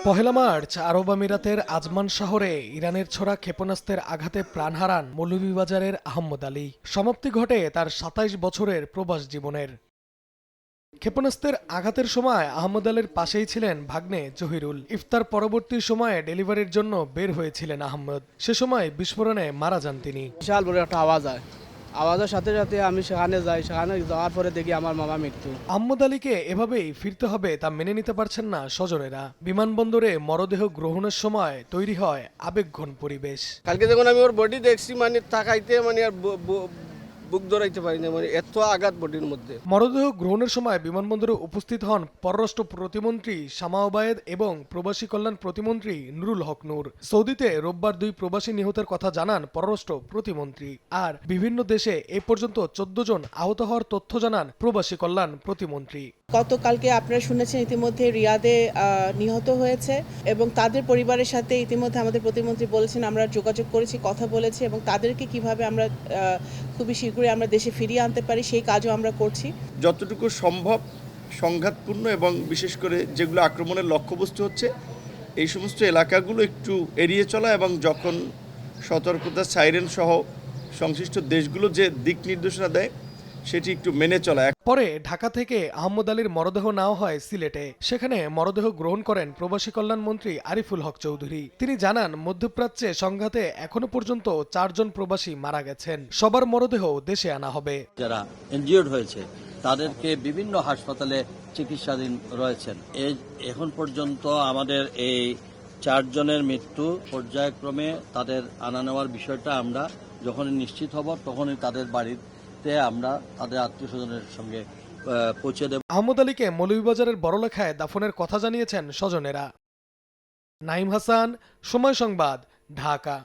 পহেলা March আরব আমিরাতের Ajman শহরে ইরানের ছোড়া ক্ষেপণাস্ত্রের আঘাতে প্রাণ হারান মৌলভীবাজারের আহম্মদ আলী। সমাপ্তি ঘটে তার ২৭ বছরের প্রবাস জীবনের। ক্ষেপণাস্ত্রের আঘাতের সময় আহম্মদ আলীর পাশেই ছিলেন ভাগ্নে জহিরুল। ইফতার পরবর্তী সময়ে ডেলিভারির জন্য বের হয়েছিলেন আহম্মদ। সে সময় বিস্ফোরণে মারা যান তিনি। বিশাল বড় একটা আওয়াজ হয়, আওয়াজের সাথে সাথে আমি সেখানে যাই, সেখানে যাওয়ার পরে দেখি আমার মামা মৃত্যু। আহম্মদ আলীকে এভাবেই ফিরতে হবে তা মেনে নিতে পারছেন না স্বজনেরা। বিমানবন্দরে মরদেহ গ্রহণের সময় তৈরি হয় আবেগঘন পরিবেশ। কালকে যখন আমি ওর বডি দেখছি, মানে তাকাইতে মানে আর বুক ধরাইতে পারি না, মানে এত আঘাত বডির মধ্যে। মরদেহ গ্রহণের সময় বিমানবন্দরে উপস্থিত হন পররাষ্ট্র প্রতিমন্ত্রী শামা ওবায়েদ এবং প্রবাসী কল্যাণ প্রতিমন্ত্রী নুরুল হক নূর। সৌদিতে রোববার 2 প্রবাসী নিহতের কথা জানান পররাষ্ট্র প্রতিমন্ত্রী। আর বিভিন্ন দেশে এ পর্যন্ত 14 জন আহত হওয়ার তথ্য জানান প্রবাসী কল্যাণ প্রতিমন্ত্রী। গতকালকে আপনারা শুনেছেন ইতিমধ্যে রিয়াদে নিহত হয়েছে এবং তাদের পরিবারের সাথে ইতিমধ্যে আমাদের প্রতিমন্ত্রী বলেছেন আমরা যোগাযোগ করেছি, কথা বলেছি এবং তাদেরকে কিভাবে আমরা খুবই শীঘ্রই আমরা দেশে ফিরিয়ে আনতে পারি সেই কাজও আমরা করছি। যতটুকু সম্ভব সংঘাতপূর্ণ এবং বিশেষ করে যেগুলো আক্রমণের লক্ষ্যবস্তু হচ্ছে এই সমস্ত এলাকাগুলো একটু এড়িয়ে চলা এবং যখন সতর্কতা সাইরেন সহ সংশ্লিষ্ট দেশগুলো যে দিক নির্দেশনা দেয় সেটি একটু মেনে চলা। পরে ঢাকা থেকে আহম্মদ আলীর মরদেহ নেওয়া হয় সিলেটে। সেখানে মরদেহ গ্রহণ করেন প্রবাসী কল্যাণ মন্ত্রী আরিফুল হক চৌধুরী। তিনি জানান মধ্যপ্রাচ্যে সংঘাতে এখনো পর্যন্ত 4 জন প্রবাসী মারা গেছেন। সবার মরদেহ দেশে আনা হবে। যারা ইনজিওর্ড হয়েছে তাদেরকে বিভিন্ন হাসপাতালে চিকিৎসাধীন রয়েছেন। এখন পর্যন্ত আমাদের এই 4 জনের মৃত্যু পর্যায়ক্রমে তাদের আনা নেওয়ার বিষয়টা আমরা যখনই নিশ্চিত হব তখনই তাদের বাড়িতে আমরা তাদের আত্মীয় স্বজনের সঙ্গে পৌঁছে দেব। আহম্মদ আলীকে মৌলভীবাজারের বড়লেখায় দাফনের কথা জানিয়েছেন স্বজনেরা। নাইম হাসান, সময় সংবাদ, ঢাকা।